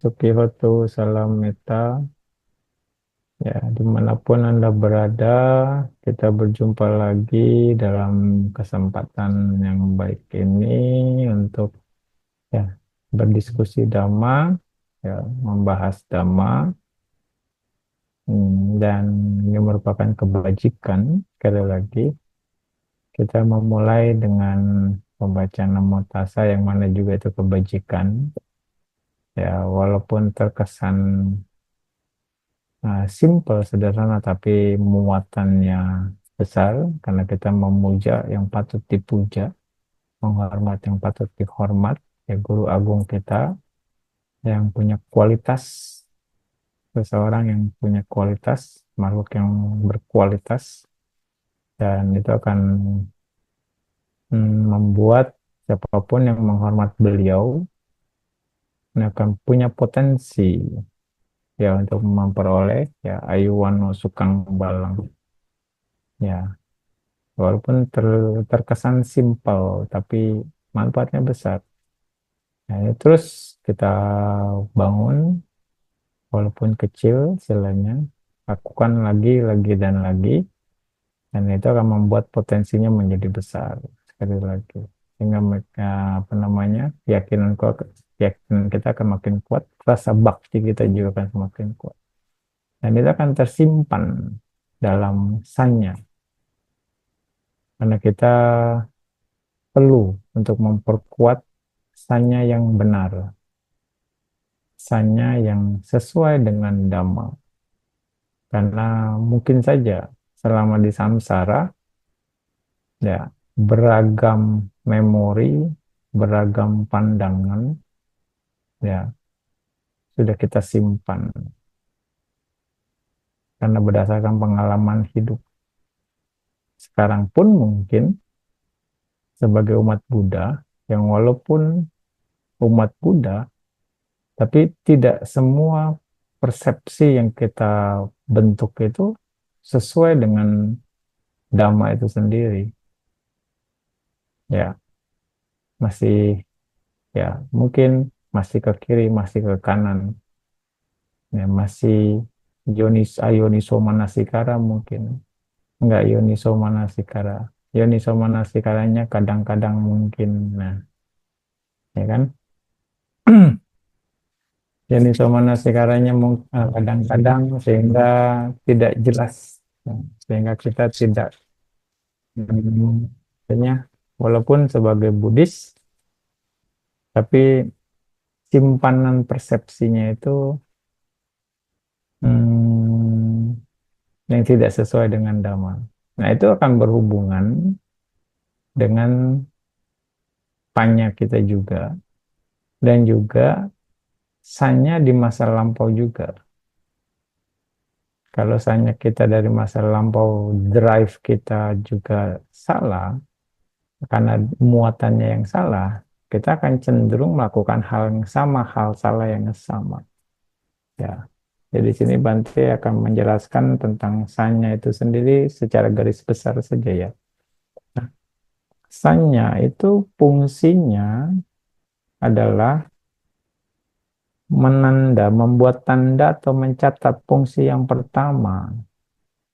Sukihoto, salam meta. Ya, dimanapun Anda berada, kita berjumpa lagi dalam kesempatan yang baik ini untuk ya berdiskusi Dhamma, ya, membahas Dhamma, dan ini merupakan kebajikan. Sekali lagi, kita memulai dengan pembacaan Namo Tassa yang mana juga itu kebajikan. Ya, walaupun terkesan simple, sederhana, tapi muatannya besar karena kita memuja yang patut dipuja, menghormat yang patut dihormat, ya guru agung kita yang punya kualitas, seseorang yang punya kualitas, makhluk yang berkualitas, dan itu akan membuat siapapun yang menghormat beliau ini akan punya potensi ya untuk memperoleh ya ayuwano sukang balang, ya. Walaupun terkesan simpel, tapi manfaatnya besar. Nah, ini terus kita bangun, walaupun kecil istilahnya, lakukan lagi, dan lagi, dan itu akan membuat potensinya menjadi besar sekali lagi. Sehingga mereka, apa namanya, keyakinan kita akan makin kuat, rasa bakti kita juga akan semakin kuat. Dan itu akan tersimpan dalam sanya, karena kita perlu untuk memperkuat sanya yang benar, sanya yang sesuai dengan Dhamma. Karena mungkin saja selama di samsara, ya beragam memori, beragam pandangan, ya sudah kita simpan. Karena berdasarkan pengalaman hidup. Sekarang pun mungkin sebagai umat Buddha, yang walaupun umat Buddha, tapi tidak semua persepsi yang kita bentuk itu sesuai dengan Dhamma itu sendiri. Ya, masih ya mungkin masih ke kiri, masih ke kanan. Ya, masih ayoniso manasikara mungkin. Enggak yoniso manasikara. Yoniso manasikaranya kadang-kadang mungkin. Nah, ya kan? Yoniso manasikaranya kadang-kadang sehingga tidak jelas. Nah, sehingga kita tidak artinya walaupun sebagai Buddhis tapi simpanan persepsinya itu hmm, yang tidak sesuai dengan Dhamma. Nah, itu akan berhubungan dengan panya kita juga dan juga sanya di masa lampau juga. Kalau sanya kita dari masa lampau, drive kita juga salah, karena muatannya yang salah, kita akan cenderung melakukan hal yang sama, hal salah yang sama. Ya. Jadi di sini Bante akan menjelaskan tentang sanya itu sendiri secara garis besar saja ya. Nah, sanya itu fungsinya adalah menanda, membuat tanda atau mencatat fungsi yang pertama.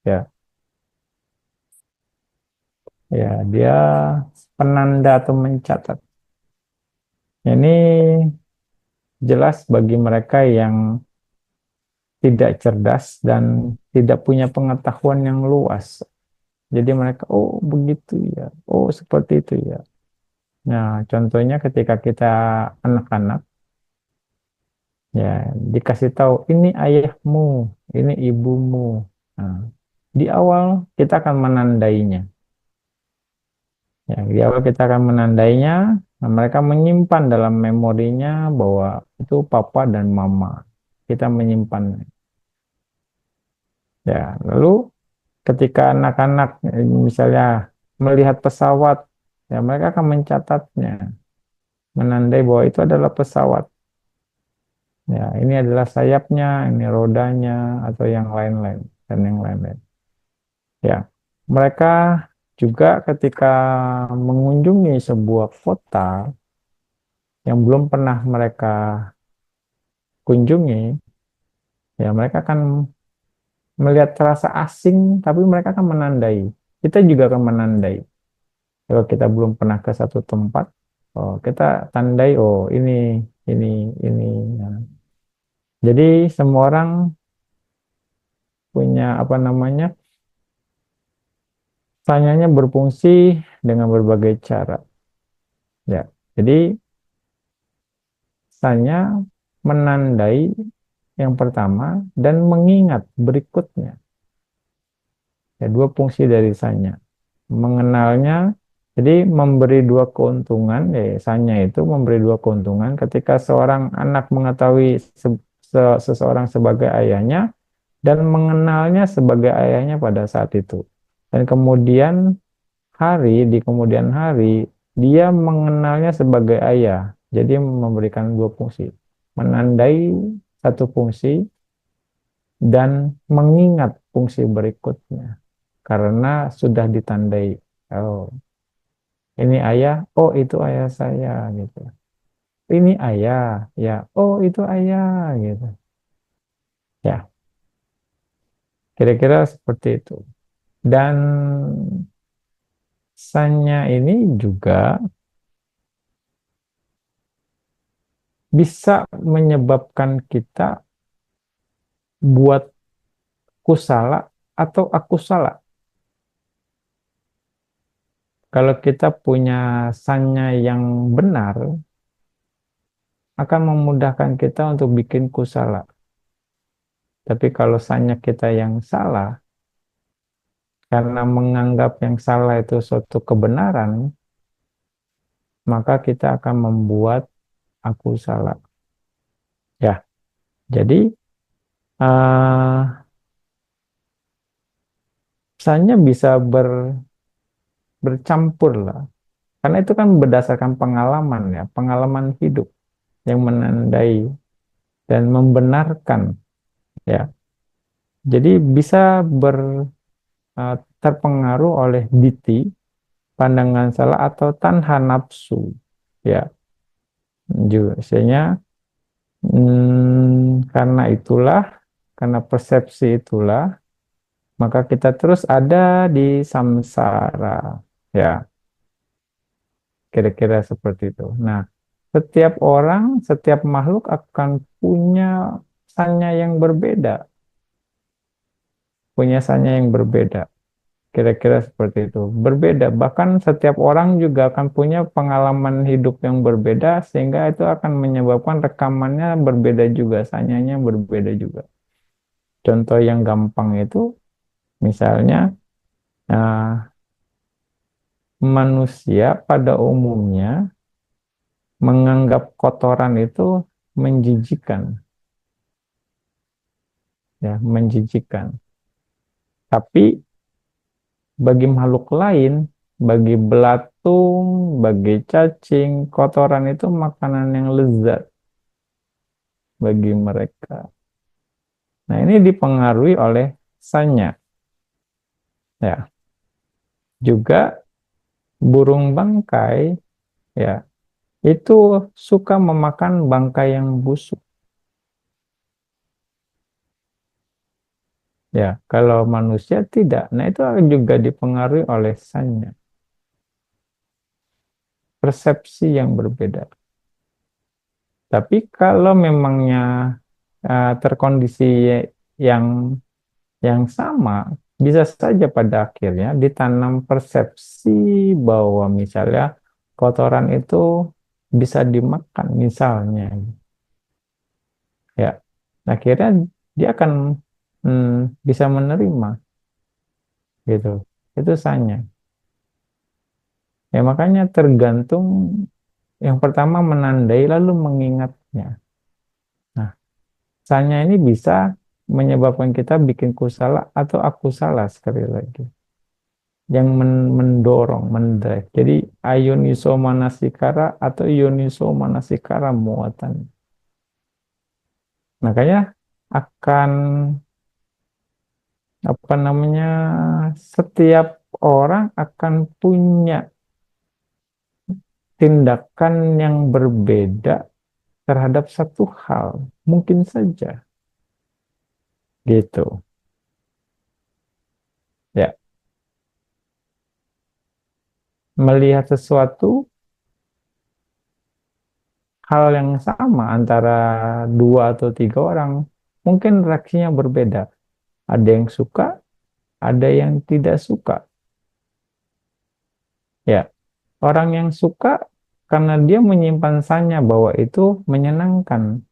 Ya, ya dia penanda atau mencatat. Ini jelas bagi mereka yang tidak cerdas dan tidak punya pengetahuan yang luas. Jadi mereka, oh begitu ya, oh seperti itu ya. Nah, contohnya ketika kita anak-anak, ya dikasih tahu ini ayahmu, ini ibumu. Nah, di awal kita akan menandainya. Ya, di awal kita akan menandainya. Nah, mereka menyimpan dalam memorinya bahwa itu papa dan mama. Kita menyimpan. Ya, lalu ketika anak-anak misalnya melihat pesawat, ya mereka akan mencatatnya, menandai bahwa itu adalah pesawat. Ya, ini adalah sayapnya, ini rodanya, atau yang lain-lain dan yang lain-lain. Ya, mereka juga ketika mengunjungi sebuah kota yang belum pernah mereka kunjungi, ya mereka akan melihat terasa asing, tapi mereka akan menandai. Kita juga akan menandai. Kalau kita belum pernah ke satu tempat, oh kita tandai, oh ini, ini. Nah, jadi semua orang punya apa namanya, tanyanya berfungsi dengan berbagai cara. Ya, jadi tanya menandai yang pertama dan mengingat berikutnya. Ya, dua fungsi dari sanya. Mengenalnya, jadi memberi dua keuntungan, ya sanya itu memberi dua keuntungan ketika seorang anak mengetahui seseorang sebagai ayahnya dan mengenalnya sebagai ayahnya pada saat itu. Dan kemudian di kemudian hari, dia mengenalnya sebagai ayah. Jadi memberikan dua fungsi. Menandai satu fungsi dan mengingat fungsi berikutnya. Karena sudah ditandai. Oh, ini ayah, oh itu ayah saya gitu. Ini ayah, ya, oh itu ayah gitu. Ya, kira-kira seperti itu. Dan sanya ini juga bisa menyebabkan kita buat kusala atau aku salah. Kalau kita punya sanya yang benar, akan memudahkan kita untuk bikin kusala. Tapi kalau sanya kita yang salah, karena menganggap yang salah itu suatu kebenaran, maka kita akan membuat aku salah. Ya, jadi uh, sanya bisa bercampur lah. Karena itu kan berdasarkan pengalaman ya, pengalaman hidup yang menandai dan membenarkan ya. Jadi bisa terpengaruh oleh diti, pandangan salah atau tanha nafsu ya. Juga misalnya karena itulah, karena persepsi itulah, maka kita terus ada di samsara ya, kira-kira seperti itu. Nah, setiap orang, setiap makhluk akan punya sanya yang berbeda, punya sanya yang berbeda. Kira-kira seperti itu. Berbeda, bahkan setiap orang juga akan punya pengalaman hidup yang berbeda, sehingga itu akan menyebabkan rekamannya berbeda juga, sanyanya berbeda juga. Contoh yang gampang itu, misalnya, eh, manusia pada umumnya menganggap kotoran itu menjijikan, ya, menjijikan. Tapi bagi makhluk lain, bagi belatung, bagi cacing, kotoran itu makanan yang lezat bagi mereka. Nah, ini dipengaruhi oleh sanya. Ya, juga burung bangkai ya, itu suka memakan bangkai yang busuk. Ya, kalau manusia tidak. Nah, itu juga dipengaruhi oleh sanya. Persepsi yang berbeda. Tapi kalau memangnya terkondisi yang yang sama, bisa saja pada akhirnya ditanam persepsi bahwa misalnya kotoran itu bisa dimakan misalnya, ya. Akhirnya dia akan bisa menerima gitu. Itu sanya. Ya makanya tergantung, yang pertama menandai lalu mengingatnya. Nah, sanya ini bisa menyebabkan kita bikin kusala atau aku salah sekali lagi. Yang mendorong, mendrive. Jadi ayoniso manasikara atau yoniso manasikara muatan. Makanya akan apa namanya, setiap orang akan punya tindakan yang berbeda terhadap satu hal, mungkin saja gitu. Ya, melihat sesuatu hal yang sama antara dua atau tiga orang, mungkin reaksinya berbeda. Ada yang suka, ada yang tidak suka. Ya, orang yang suka karena dia menyimpan sanya bahwa itu menyenangkan.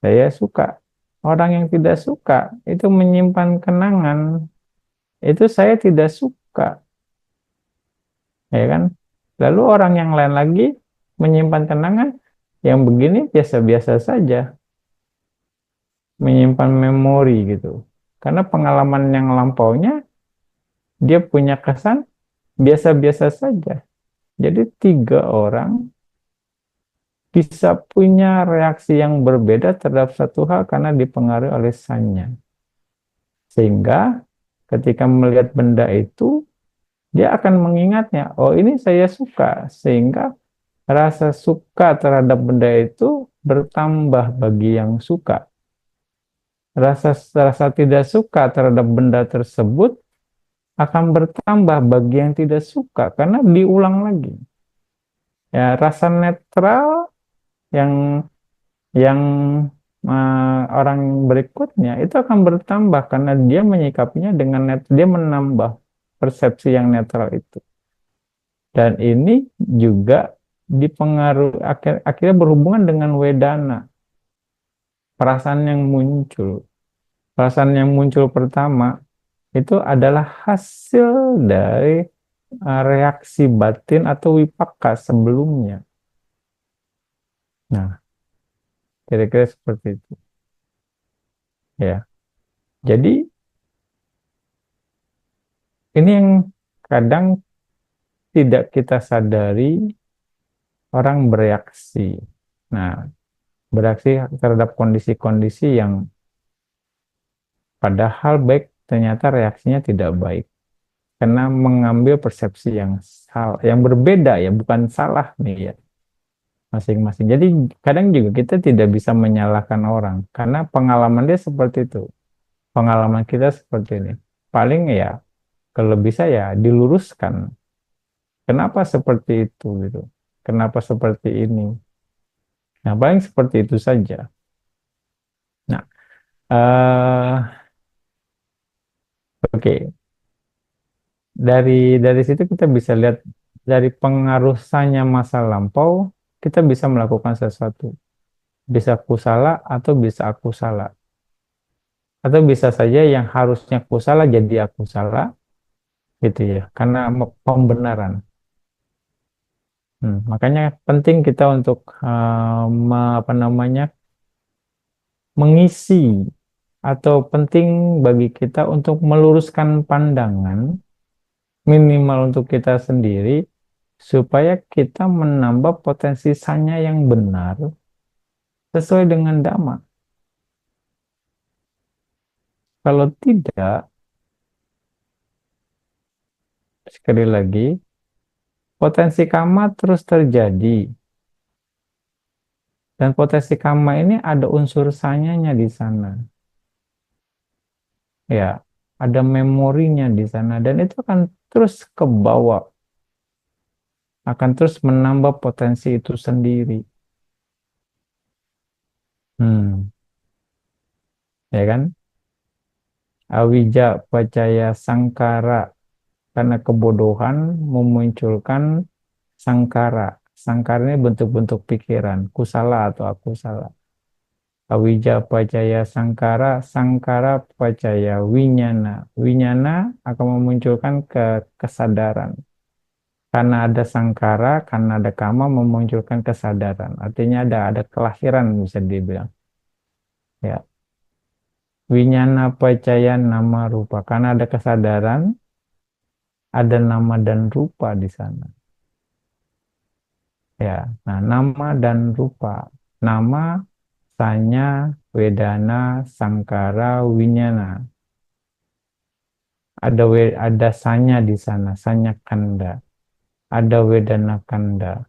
Saya suka. Orang yang tidak suka itu menyimpan kenangan. Itu saya tidak suka, ya kan? Lalu orang yang lain lagi menyimpan kenangan yang begini biasa-biasa saja, menyimpan memori gitu. Karena pengalaman yang lampaunya dia punya kesan biasa-biasa saja. Jadi tiga orang bisa punya reaksi yang berbeda terhadap satu hal karena dipengaruhi oleh sanya. Sehingga ketika melihat benda itu, dia akan mengingatnya, oh ini saya suka. Sehingga rasa suka terhadap benda itu bertambah bagi yang suka. Rasa rasa tidak suka terhadap benda tersebut akan bertambah bagi yang tidak suka karena diulang lagi. Ya, rasa netral yang yang orang berikutnya itu akan bertambah karena dia menyikapinya dengan dia menambah persepsi yang netral itu. Dan ini juga akhirnya berhubungan dengan wedana, perasaan yang muncul. Perasaan yang muncul pertama itu adalah hasil dari reaksi batin atau wipaka sebelumnya. Nah, kira-kira seperti itu. Ya, jadi ini yang kadang tidak kita sadari orang bereaksi. Nah, bereaksi terhadap kondisi-kondisi yang padahal baik, ternyata reaksinya tidak baik. Karena mengambil persepsi yang salah, yang berbeda ya, bukan salah nih ya, masing-masing. Jadi kadang juga kita tidak bisa menyalahkan orang, karena pengalaman dia seperti itu. Pengalaman kita seperti ini. Paling ya, kalau bisa ya diluruskan. Kenapa seperti itu gitu? Kenapa seperti ini? Nah, paling seperti itu saja. Nah, oke. Dari situ kita bisa lihat dari pengaruh sanya masa lampau, kita bisa melakukan sesuatu. Bisa kusala atau bisa aku salah. Atau bisa saja yang harusnya kusala jadi aku salah, gitu ya. Karena pembenaran. Makanya penting kita untuk apa namanya mengisi atau penting bagi kita untuk meluruskan pandangan minimal untuk kita sendiri supaya kita menambah potensi sanya yang benar sesuai dengan dhamma. Kalau tidak, sekali lagi, potensi kama terus terjadi. Dan potensi kama ini ada unsur sanyanya di sana. Ya, ada memorinya di sana. Dan itu akan terus ke bawah. Akan terus menambah potensi itu sendiri. Hmm, ya kan? Awija pacaya sangkara. Karena kebodohan memunculkan sangkara. Sangkara ini bentuk-bentuk pikiran. Kusala atau akusala. Awija pacaya sangkara, sangkara pacaya winyana. Winyana akan memunculkan kesadaran. Karena ada sangkara, karena ada kama memunculkan kesadaran. Artinya ada kelahiran bisa dibilang. Ya. Winyana pacaya nama rupa. Karena ada kesadaran, ada nama dan rupa di sana. Ya. Nah, nama dan rupa. Nama, sanya, wedana, sangkara, winyana. Ada sanya di sana, sanya kanda. Ada wedana kanda.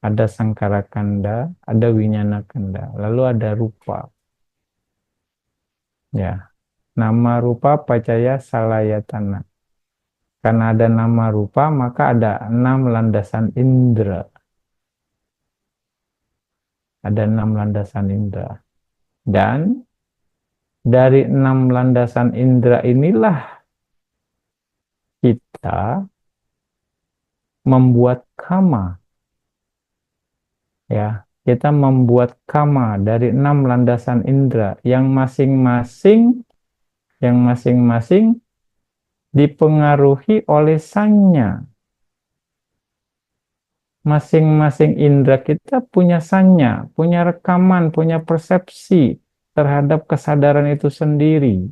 ada sangkara kanda, ada winyana kanda, lalu ada rupa. Ya, nama rupa pacaya salayatana. Karena ada nama rupa, maka ada 6 landasan indera. Ada 6 landasan indera. Dan dari 6 landasan indera inilah kita membuat kama. Ya, kita membuat kama dari 6 landasan indera yang masing-masing dipengaruhi oleh sanya. Masing-masing indera kita punya sanya, punya rekaman, punya persepsi terhadap kesadaran itu sendiri.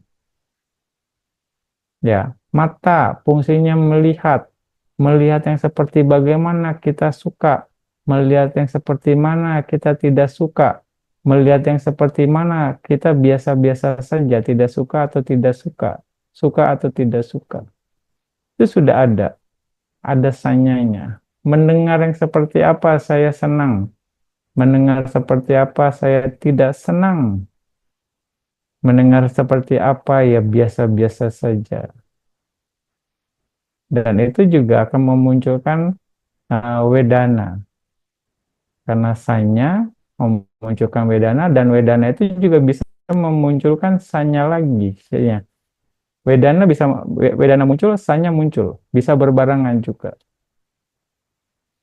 Ya, mata fungsinya melihat, melihat yang seperti bagaimana kita suka, melihat yang seperti mana kita tidak suka, melihat yang seperti mana kita biasa-biasa saja, tidak suka atau tidak suka, suka atau tidak suka. Itu sudah ada sanyanya. Mendengar yang seperti apa saya senang, mendengar seperti apa saya tidak senang, mendengar seperti apa ya biasa-biasa saja. Dan itu juga akan memunculkan wedana. Karena sanya memunculkan wedana, dan wedana itu juga bisa memunculkan sanya lagi. Ya. Wedana bisa wedana muncul, sanya muncul, bisa berbarengan juga.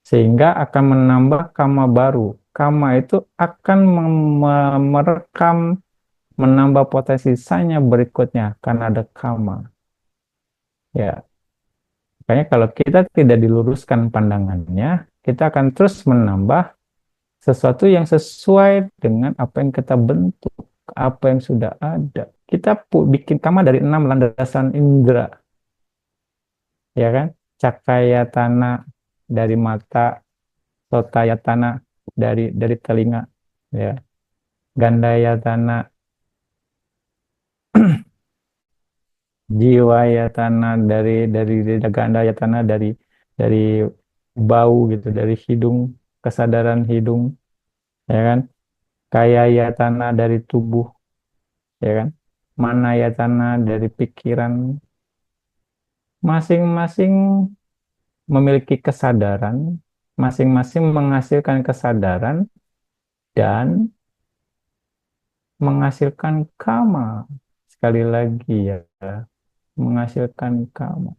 Sehingga akan menambah kama baru. Kama itu akan merekam, menambah potensi sanya berikutnya karena ada kama. Ya, makanya kalau kita tidak diluruskan pandangannya, kita akan terus menambah sesuatu yang sesuai dengan apa yang kita bentuk, apa yang sudah ada. Kita bikin kama dari 6 landasan indera, ya kan? Cakayatana dari mata, sotayatana dari telinga, ya. Gandayatana, jiwayatana dari gandayatana dari bau gitu, dari hidung, kesadaran hidung, ya kan? Kayayatana dari tubuh, ya kan? Manayatana dari pikiran. Masing-masing memiliki kesadaran, masing-masing menghasilkan kesadaran dan menghasilkan kama. Sekali lagi ya, menghasilkan kama.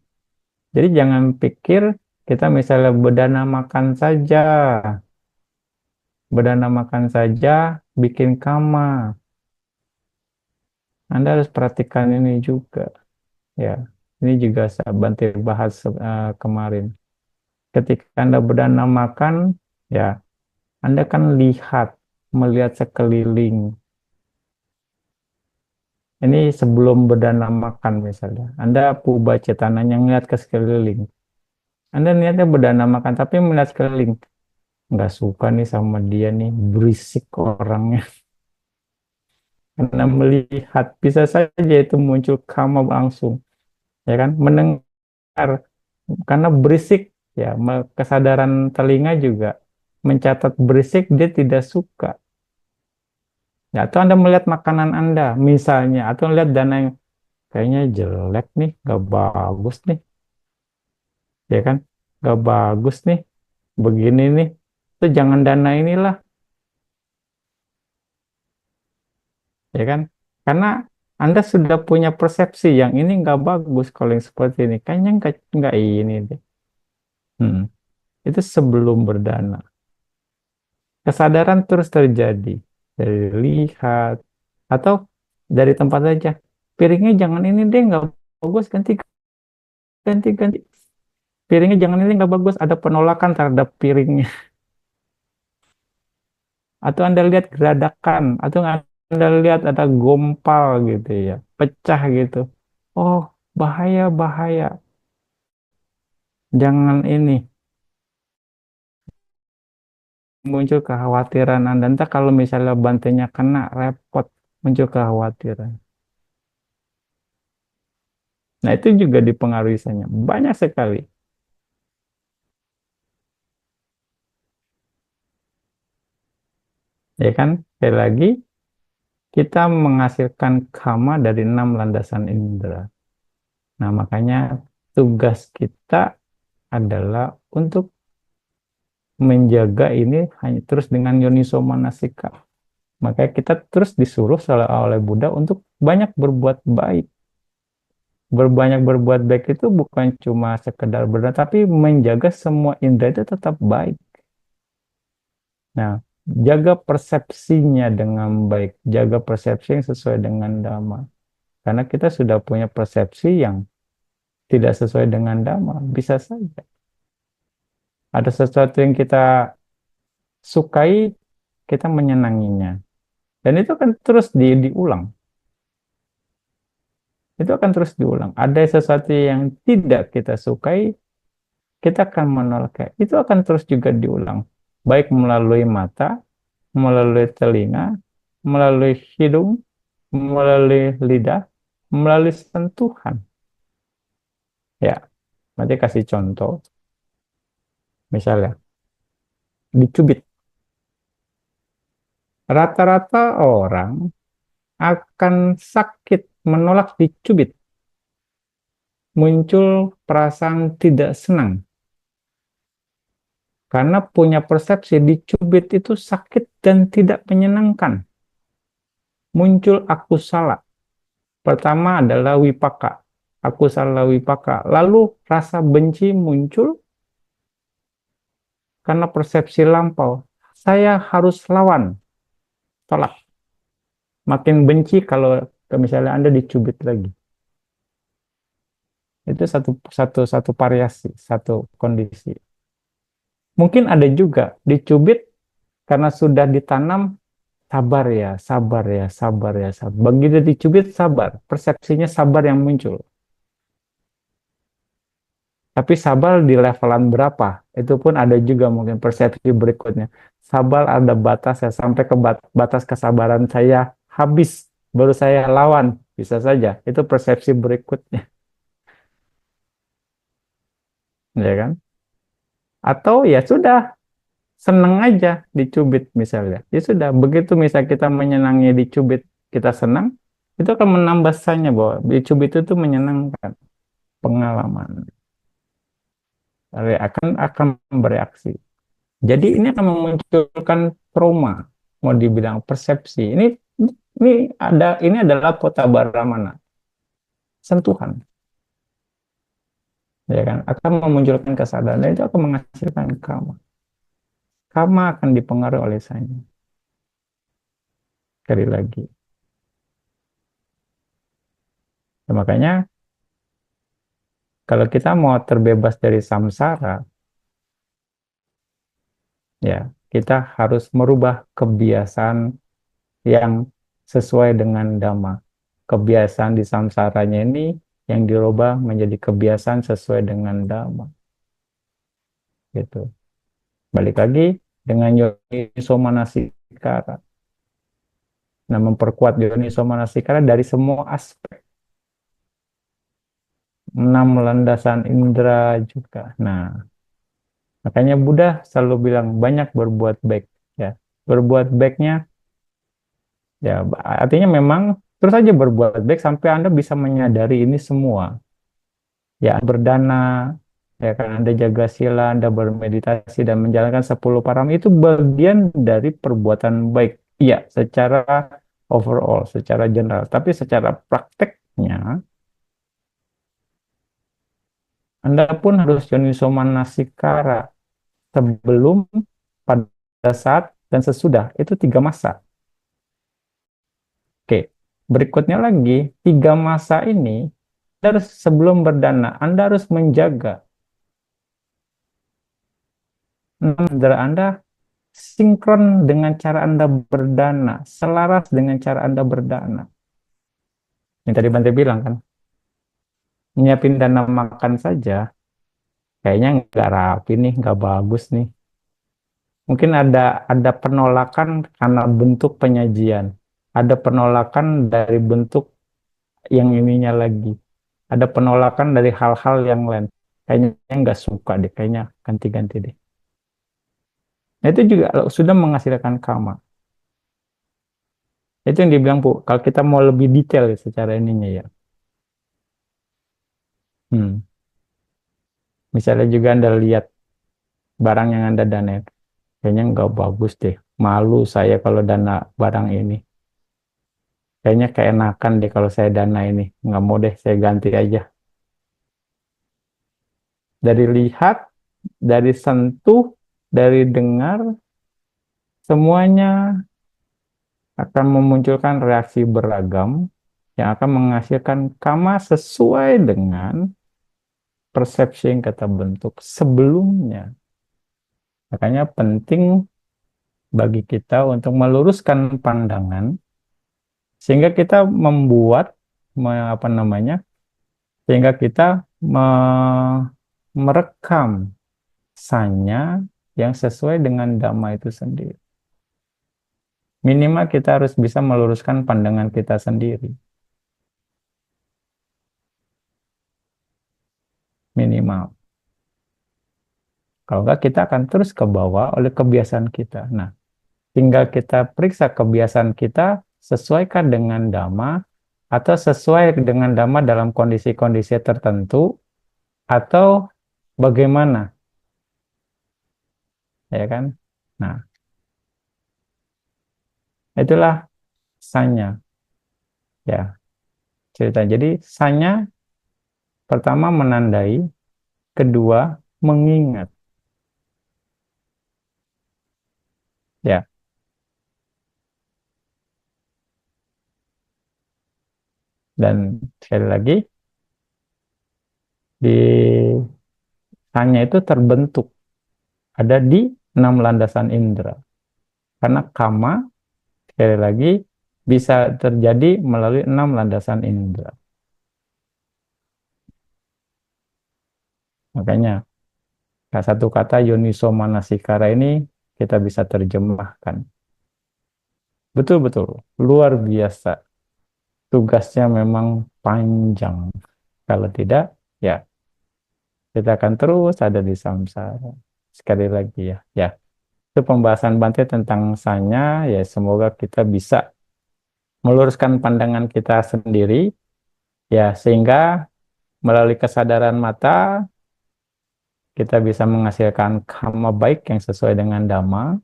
Jadi jangan pikir kita misalnya berdana makan saja bikin kama. Anda harus perhatikan ini juga, ya. Ini juga saya bantu bahas kemarin. Ketika Anda berdana makan, ya, Anda kan melihat sekeliling. Ini sebelum berdana makan misalnya. Anda puba cetananya ngeliat ke sekeliling. Anda niatnya berdana makan, tapi melihat sekeliling. Nggak suka nih sama dia nih, berisik orangnya. Karena melihat, bisa saja itu muncul kama langsung. Ya kan? Mendengar, karena berisik, ya kesadaran telinga juga mencatat berisik, dia tidak suka. Ya, atau Anda melihat makanan Anda, misalnya, atau melihat dana yang kayaknya jelek nih, nggak bagus nih, ya kan? Nggak bagus nih, begini nih, itu jangan dana inilah, ya kan? Karena Anda sudah punya persepsi yang ini nggak bagus kalau yang seperti ini, kayaknya nggak ini deh. Hmm, itu sebelum berdana. Kesadaran terus terjadi dari lihat atau dari tempat saja. Piringnya jangan ini deh, nggak bagus, ganti ganti ganti. Piringnya jangan ini, nggak bagus, ada penolakan terhadap piringnya. Atau Anda lihat geradakan, atau Anda lihat ada gompal gitu ya, pecah gitu. Oh, bahaya, bahaya. Jangan ini, muncul kekhawatiran Anda. Entah kalau misalnya bantainya kena, repot, muncul kekhawatiran. Nah, itu juga dipengaruhi sanya. Banyak sekali. Ya kan? Sekali lagi, kita menghasilkan kama dari 6 landasan indera. Nah, makanya tugas kita adalah untuk menjaga ini hanya terus dengan yoniso manasika. Makanya kita terus disuruh oleh Buddha untuk banyak berbuat baik. Berbanyak berbuat baik itu bukan cuma sekedar berdoa, tapi menjaga semua indera itu tetap baik. Nah, jaga persepsinya dengan baik, jaga persepsi yang sesuai dengan Dhamma. Karena kita sudah punya persepsi yang tidak sesuai dengan Dhamma, bisa saja. Ada sesuatu yang kita sukai, kita menyenanginya. Dan itu akan terus diulang. Itu akan terus diulang. Ada sesuatu yang tidak kita sukai, kita akan menolaknya. Itu akan terus juga diulang. Baik melalui mata, melalui telinga, melalui hidung, melalui lidah, melalui sentuhan. Ya, nanti kasih contoh. Misalnya, dicubit. Rata-rata orang akan sakit menolak dicubit. Muncul perasaan tidak senang. Karena punya persepsi dicubit itu sakit dan tidak menyenangkan. Muncul aku salah. Pertama adalah wipaka. Aku salah wipaka. Lalu rasa benci muncul karena persepsi lampau. Saya harus lawan, tolak. Makin benci kalau misalnya Anda dicubit lagi. Itu satu variasi, satu kondisi. Mungkin ada juga dicubit karena sudah ditanam sabar ya, sabar ya, sabar ya, sabar. Begitu dicubit sabar, persepsinya sabar yang muncul. Tapi sabar di levelan berapa? Itu pun ada juga mungkin persepsi berikutnya. Sabar ada batas ya, sampai ke batas kesabaran saya habis, baru saya lawan. Bisa saja, itu persepsi berikutnya, ya kan? Atau ya sudah, seneng aja dicubit misalnya. Ya sudah, begitu misal kita menyenangi dicubit, kita senang, itu akan menambah sanya bahwa dicubit itu menyenangkan pengalaman. Akan bereaksi. Jadi ini akan memunculkan trauma, mau dibilang persepsi. Ini adalah kota baramana, sentuhan, ya kan? Akan memunculkan kesadaran dan itu akan menghasilkan karma. Karma akan dipengaruhi oleh sanya. Sekali lagi. Ya, makanya kalau kita mau terbebas dari samsara, ya kita harus merubah kebiasaan yang sesuai dengan Dhamma. Kebiasaan di samsaranya ini yang dirubah menjadi kebiasaan sesuai dengan Dhamma. Gitu. Balik lagi dengan yoniso manasikara. Nah, memperkuat yoniso manasikara dari semua aspek. 6 landasan indera juga. Nah, makanya Buddha selalu bilang banyak berbuat baik. Ya, berbuat baiknya, ya artinya memang terus saja berbuat baik sampai Anda bisa menyadari ini semua. Ya, berdana, ya kan Anda jaga sila, Anda bermeditasi dan menjalankan 10 param itu bagian dari perbuatan baik. Iya, secara overall, secara general. Tapi secara prakteknya, Anda pun harus yoniso manasikara sebelum, pada saat, dan sesudah. Itu 3 masa. Oke, berikutnya lagi, 3 masa ini, Anda harus sebelum berdana, Anda harus menjaga indera Anda sinkron dengan cara Anda berdana, selaras dengan cara Anda berdana. Yang tadi Bante bilang kan, nyiapin dana makan saja, kayaknya nggak rapi nih, nggak bagus nih. Mungkin ada penolakan karena bentuk penyajian, ada penolakan dari bentuk yang ininya lagi, ada penolakan dari hal-hal yang lain. Kayaknya nggak suka deh, kayaknya ganti-ganti deh. Nah, itu juga sudah menghasilkan karma. Itu yang dibilang Bu, kalau kita mau lebih detail ya secara ininya ya. Hmm. Misalnya juga Anda lihat barang yang Anda dana, kayaknya nggak bagus deh. Malu saya kalau dana barang ini. Kayaknya keenakan deh kalau saya dana ini. Nggak mau deh, saya ganti aja. Dari lihat, dari sentuh, dari dengar, semuanya akan memunculkan reaksi beragam yang akan menghasilkan kama sesuai dengan persepsi yang kita bentuk sebelumnya. Makanya penting bagi kita untuk meluruskan pandangan sehingga kita membuat apa namanya? Sehingga kita merekam sanya yang sesuai dengan dhamma itu sendiri. Minimal kita harus bisa meluruskan pandangan kita sendiri. Minimal. Kalau enggak, kita akan terus ke bawah oleh kebiasaan kita. Nah, tinggal kita periksa kebiasaan kita sesuaikan dengan dhamma atau sesuai dengan dhamma dalam kondisi-kondisi tertentu atau bagaimana, ya kan? Nah, itulah sanya, ya cerita. Jadi sanya pertama menandai, kedua mengingat, ya. Dan sekali lagi di sanya itu terbentuk ada di 6 landasan indera. Karena kama sekali lagi bisa terjadi melalui 6 landasan indera. Makanya satu kata Yoniso Manasikara ini kita bisa terjemahkan. Betul-betul luar biasa. Tugasnya memang panjang. Kalau tidak, ya kita akan terus ada di samsara. Sekali lagi ya, ya. Itu pembahasan Bante tentang sanya, ya semoga kita bisa meluruskan pandangan kita sendiri, ya sehingga melalui kesadaran mata kita bisa menghasilkan karma baik yang sesuai dengan dhamma.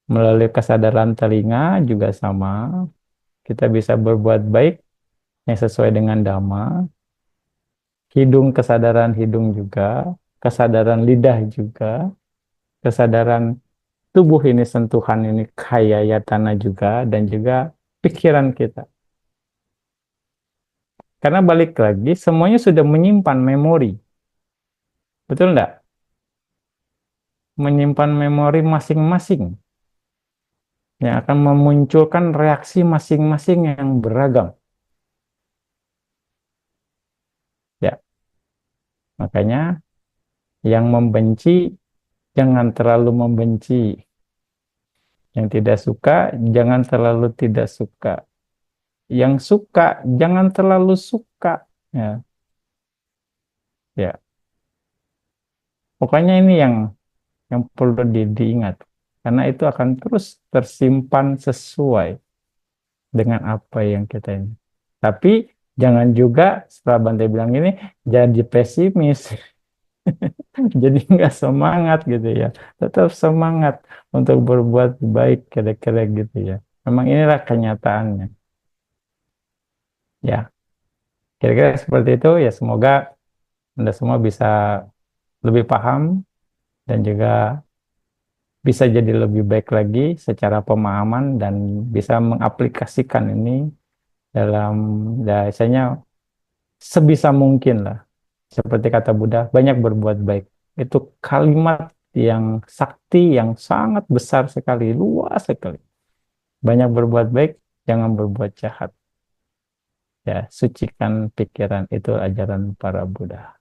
Melalui kesadaran telinga juga sama, kita bisa berbuat baik yang sesuai dengan dhamma. Hidung, kesadaran hidung juga, kesadaran lidah juga, kesadaran tubuh ini, sentuhan ini, kaya yatana juga, dan juga pikiran kita. Karena balik lagi, semuanya sudah menyimpan memori. Betul enggak? Menyimpan memori masing-masing yang akan memunculkan reaksi masing-masing yang beragam. Ya, makanya yang membenci jangan terlalu membenci. Yang tidak suka jangan terlalu tidak suka. Yang suka jangan terlalu suka. Ya, ya. Pokoknya ini yang perlu diingat. Karena itu akan terus tersimpan sesuai dengan apa yang kita ini. Tapi jangan juga setelah Bante bilang ini jadi pesimis. Jadi nggak semangat gitu ya. Tetap semangat untuk berbuat baik kira-kira gitu ya. Memang inilah kenyataannya. Ya, kira-kira seperti itu ya. Semoga Anda semua bisa lebih paham dan juga bisa jadi lebih baik lagi secara pemahaman dan bisa mengaplikasikan ini dalam biasanya sebisa mungkin lah. Seperti kata Buddha, banyak berbuat baik. Itu kalimat yang sakti yang sangat besar sekali, luas sekali. Banyak berbuat baik, jangan berbuat jahat. Ya, sucikan pikiran, itu ajaran para Buddha.